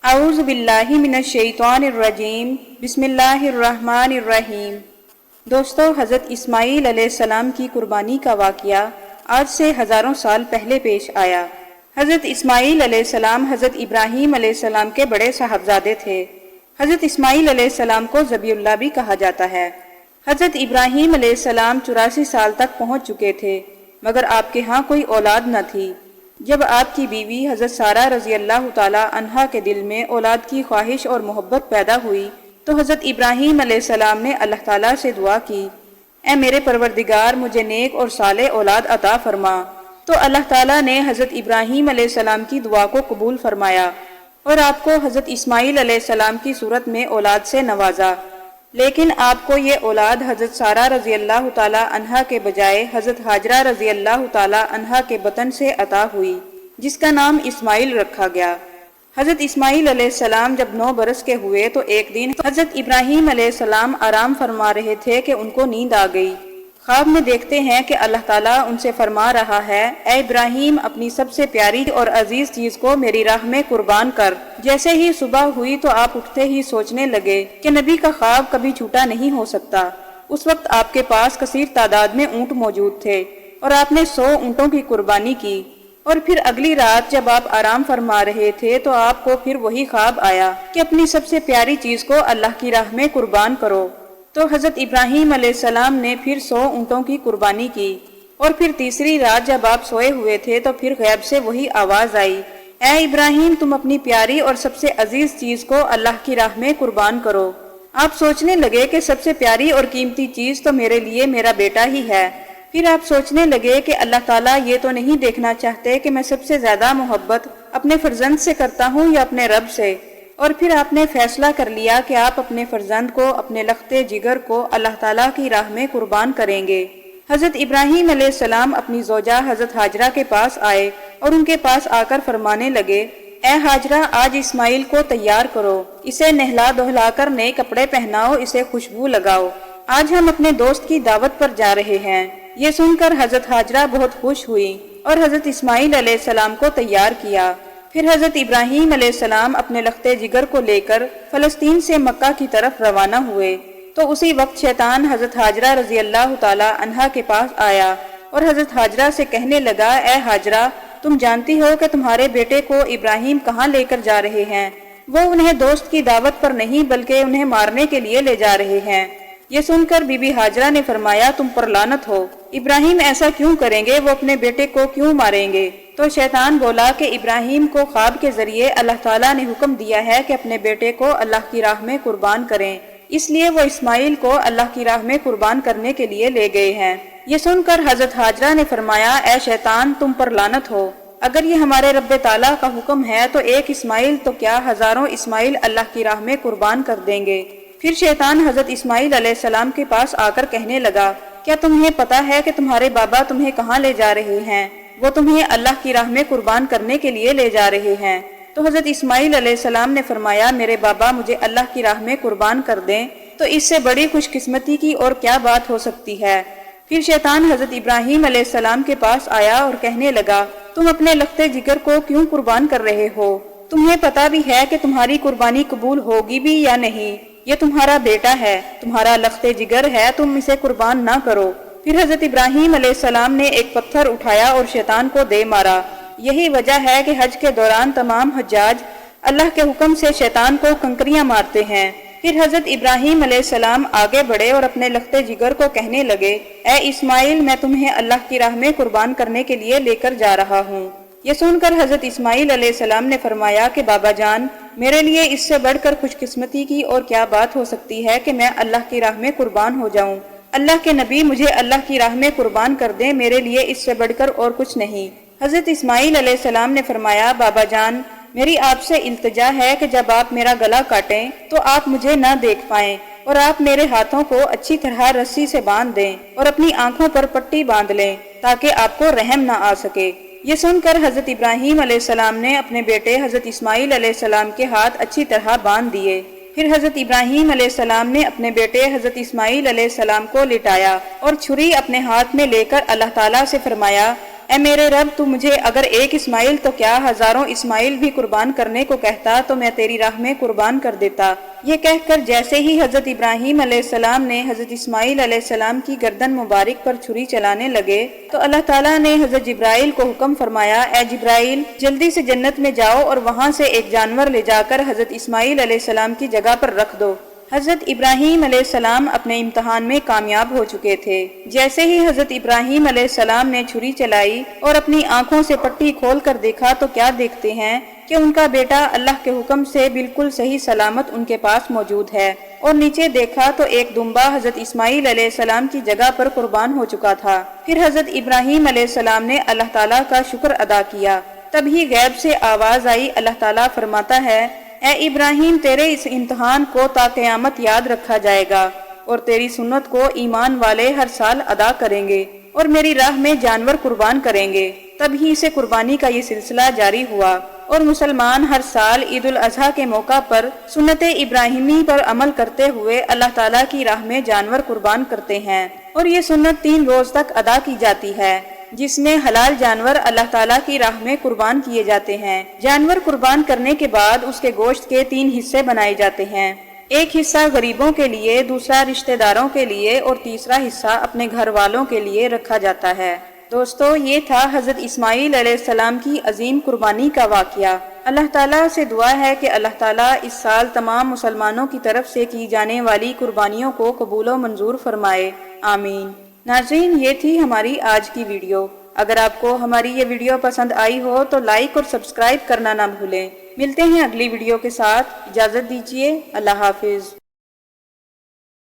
اعوذ باللہ من الشیطان الرجیم بسم اللہ الرحمن الرحیم۔ دوستو، حضرت اسماعیل علیہ السلام کی قربانی کا واقعہ آج سے ہزاروں سال پہلے پیش آیا۔ حضرت اسماعیل علیہ السلام حضرت ابراہیم علیہ السلام کے بڑے صاحبزادے تھے۔ حضرت اسماعیل علیہ السلام کو ذبیح اللہ بھی کہا جاتا ہے۔ حضرت ابراہیم علیہ السلام 84 سال تک پہنچ چکے تھے، مگر آپ کے ہاں کوئی اولاد نہ تھی۔ جب آپ کی بیوی حضرت سارہ رضی اللہ تعالی عنہا کے دل میں اولاد کی خواہش اور محبت پیدا ہوئی تو حضرت ابراہیم علیہ السلام نے اللہ تعالیٰ سے دعا کی، اے میرے پروردگار، مجھے نیک اور صالح اولاد عطا فرما۔ تو اللہ تعالیٰ نے حضرت ابراہیم علیہ السلام کی دعا کو قبول فرمایا اور آپ کو حضرت اسماعیل علیہ السلام کی صورت میں اولاد سے نوازا۔ لیکن آپ کو یہ اولاد حضرت سارہ رضی اللہ تعالی عنہا کے بجائے حضرت ہاجرہ رضی اللہ تعالی عنہا کے بطن سے عطا ہوئی، جس کا نام اسماعیل رکھا گیا۔ حضرت اسماعیل علیہ السلام جب 9 برس کے ہوئے تو ایک دن حضرت ابراہیم علیہ السلام آرام فرما رہے تھے کہ ان کو نیند آ گئی۔ خواب میں دیکھتے ہیں کہ اللہ تعالیٰ ان سے فرما رہا ہے، اے ابراہیم، اپنی سب سے پیاری اور عزیز چیز کو میری راہ میں قربان کر۔ جیسے ہی صبح ہوئی تو آپ اٹھتے ہی سوچنے لگے کہ نبی کا خواب کبھی جھوٹا نہیں ہو سکتا۔ اس وقت آپ کے پاس کثیر تعداد میں اونٹ موجود تھے اور آپ نے 100 اونٹوں کی قربانی کی۔ اور پھر اگلی رات جب آپ آرام فرما رہے تھے تو آپ کو پھر وہی خواب آیا کہ اپنی سب سے پیاری چیز کو اللہ کی راہ میں قربان کرو۔ تو حضرت ابراہیم علیہ السلام نے پھر 100 اونٹوں کی قربانی کی۔ اور پھر تیسری رات جب آپ سوئے ہوئے تھے تو پھر غیب سے وہی آواز آئی، اے ابراہیم، تم اپنی پیاری اور سب سے عزیز چیز کو اللہ کی راہ میں قربان کرو۔ آپ سوچنے لگے کہ سب سے پیاری اور قیمتی چیز تو میرے لیے میرا بیٹا ہی ہے۔ پھر آپ سوچنے لگے کہ اللہ تعالیٰ یہ تو نہیں دیکھنا چاہتے کہ میں سب سے زیادہ محبت اپنے فرزند سے کرتا ہوں یا اپنے رب سے۔ اور پھر آپ نے فیصلہ کر لیا کہ آپ اپنے فرزند کو، اپنے لختے جگر کو اللہ تعالیٰ کی راہ میں قربان کریں گے۔ حضرت ابراہیم علیہ السلام اپنی زوجہ حضرت ہاجرہ کے پاس آئے اور ان کے پاس آ کر فرمانے لگے، اے ہاجرہ، آج اسماعیل کو تیار کرو، اسے نہلا دہلا کر نئے کپڑے پہناؤ، اسے خوشبو لگاؤ، آج ہم اپنے دوست کی دعوت پر جا رہے ہیں۔ یہ سن کر حضرت ہاجرہ بہت خوش ہوئی اور حضرت اسماعیل علیہ السلام کو تیار کیا۔ پھر حضرت ابراہیم علیہ السلام اپنے لختے جگر کو لے کر فلسطین سے مکہ کی طرف روانہ ہوئے تو اسی وقت شیطان حضرت ہاجرہ رضی اللہ تعالی عنہا کے پاس آیا اور حضرت ہاجرہ سے کہنے لگا، اے ہاجرہ، تم جانتی ہو کہ تمہارے بیٹے کو ابراہیم کہاں لے کر جا رہے ہیں؟ وہ انہیں دوست کی دعوت پر نہیں بلکہ انہیں مارنے کے لیے لے جا رہے ہیں۔ یہ سن کر بی بی ہاجرہ نے فرمایا، تم پر لعنت ہو، ابراہیم ایسا کیوں کریں گے؟ وہ اپنے بیٹے کو کیوں ماریں گے؟ تو شیطان بولا کہ ابراہیم کو خواب کے ذریعے اللہ تعالیٰ نے حکم دیا ہے کہ اپنے بیٹے کو اللہ کی راہ میں قربان کریں، اس لیے وہ اسماعیل کو اللہ کی راہ میں قربان کرنے کے لیے لے گئے ہیں۔ یہ سن کر حضرت ہاجرہ نے فرمایا، اے شیطان، تم پر لعنت ہو، اگر یہ ہمارے رب تعالیٰ کا حکم ہے تو ایک اسماعیل تو کیا ہزاروں اسماعیل اللہ کی راہ میں قربان کر دیں گے۔ پھر شیطان حضرت اسماعیل علیہ السلام کے پاس آ کر کہنے لگا، کیا تمہیں پتا ہے کہ تمہارے بابا تمہیں کہاں لے جا رہے ہیں؟ وہ تمہیں اللہ کی راہ میں قربان کرنے کے لیے لے جا رہے ہیں۔ تو حضرت اسماعیل علیہ السلام نے فرمایا، میرے بابا مجھے اللہ کی راہ میں قربان کر دیں تو اس سے بڑی خوش قسمتی کی اور کیا بات ہو سکتی ہے۔ پھر شیطان حضرت ابراہیم علیہ السلام کے پاس آیا اور کہنے لگا، تم اپنے لختے جگر کو کیوں قربان کر رہے ہو؟ تمہیں پتا بھی ہے کہ تمہاری قربانی قبول ہوگی بھی یا نہیں؟ یہ تمہارا بیٹا ہے، تمہارا لختے جگر ہے، تم اسے قربان نہ کرو۔ پھر حضرت ابراہیم علیہ السلام نے ایک پتھر اٹھایا اور شیطان کو دے مارا۔ یہی وجہ ہے کہ حج کے دوران تمام حجاج اللہ کے حکم سے شیطان کو کنکریاں مارتے ہیں۔ پھر حضرت ابراہیم علیہ السلام آگے بڑھے اور اپنے لختے جگر کو کہنے لگے، اے اسماعیل، میں تمہیں اللہ کی راہ میں قربان کرنے کے لیے لے کر جا رہا ہوں۔ یہ سن کر حضرت اسماعیل علیہ السلام نے فرمایا کہ بابا جان، میرے لیے اس سے بڑھ کر خوش قسمتی کی اور کیا بات ہو سکتی ہے کہ میں اللہ کی راہ میں قربان ہو جاؤں۔ اللہ کے نبی مجھے اللہ کی راہ میں قربان کر دیں، میرے لیے اس سے بڑھ کر اور کچھ نہیں۔ حضرت اسماعیل علیہ السلام نے فرمایا، بابا جان، میری آپ سے التجا ہے کہ جب آپ میرا گلا کاٹیں تو آپ مجھے نہ دیکھ پائیں اور آپ میرے ہاتھوں کو اچھی طرح رسی سے باندھ دیں اور اپنی آنکھوں پر پٹی باندھ لیں تاکہ آپ کو رحم نہ آ سکے۔ یہ سن کر حضرت ابراہیم علیہ السلام نے اپنے بیٹے حضرت اسماعیل علیہ السلام کے ہاتھ اچھی طرح باندھ دیے۔ پھر حضرت ابراہیم علیہ السلام نے اپنے بیٹے حضرت اسماعیل علیہ السلام کو لٹایا اور چھری اپنے ہاتھ میں لے کر اللہ تعالیٰ سے فرمایا، اے میرے رب تو مجھے اگر ایک اسماعیل تو کیا ہزاروں اسماعیل بھی قربان کرنے کو کہتا تو میں تیری راہ میں قربان کر دیتا۔ یہ کہہ کر جیسے ہی حضرت ابراہیم علیہ السلام نے حضرت اسماعیل علیہ السلام کی گردن مبارک پر چھری چلانے لگے تو اللہ تعالیٰ نے حضرت جبرائیل کو حکم فرمایا، اے جبرائیل جلدی سے جنت میں جاؤ اور وہاں سے ایک جانور لے جا کر حضرت اسماعیل علیہ السلام کی جگہ پر رکھ دو۔ حضرت ابراہیم علیہ السلام اپنے امتحان میں کامیاب ہو چکے تھے۔ جیسے ہی حضرت ابراہیم علیہ السلام نے چھری چلائی اور اپنی آنکھوں سے پٹی کھول کر دیکھا تو کیا دیکھتے ہیں کہ ان کا بیٹا اللہ کے حکم سے بالکل صحیح سلامت ان کے پاس موجود ہے، اور نیچے دیکھا تو ایک دمبا حضرت اسماعیل علیہ السلام کی جگہ پر قربان ہو چکا تھا۔ پھر حضرت ابراہیم علیہ السلام نے اللہ تعالیٰ کا شکر ادا کیا۔ تبھی غیب سے آواز آئی، اللہ تعالیٰ فرماتا ہے، اے ابراہیم تیرے اس امتحان کو تا قیامت یاد رکھا جائے گا، اور تیری سنت کو ایمان والے ہر سال ادا کریں گے اور میری راہ میں جانور قربان کریں گے۔ تبھی سے قربانی کا یہ سلسلہ جاری ہوا، اور مسلمان ہر سال عید الاضحیٰ کے موقع پر سنت ابراہیمی پر عمل کرتے ہوئے اللہ تعالیٰ کی راہ میں جانور قربان کرتے ہیں، اور یہ سنت 3 روز تک ادا کی جاتی ہے، جس میں حلال جانور اللہ تعالیٰ کی راہ میں قربان کیے جاتے ہیں۔ جانور قربان کرنے کے بعد اس کے گوشت کے 3 حصے بنائے جاتے ہیں، ایک حصہ غریبوں کے لیے، دوسرا رشتہ داروں کے لیے، اور تیسرا حصہ اپنے گھر والوں کے لیے رکھا جاتا ہے۔ دوستو، یہ تھا حضرت اسماعیل علیہ السلام کی عظیم قربانی کا واقعہ۔ اللہ تعالیٰ سے دعا ہے کہ اللہ تعالیٰ اس سال تمام مسلمانوں کی طرف سے کی جانے والی قربانیوں کو قبول و منظور فرمائے، آمین۔ ناظرین، یہ تھی ہماری آج کی ویڈیو۔ اگر آپ کو ہماری یہ ویڈیو پسند آئی ہو تو لائک اور سبسکرائب کرنا نہ بھولیں۔ ملتے ہیں اگلی ویڈیو کے ساتھ، اجازت دیجیے، اللہ حافظ۔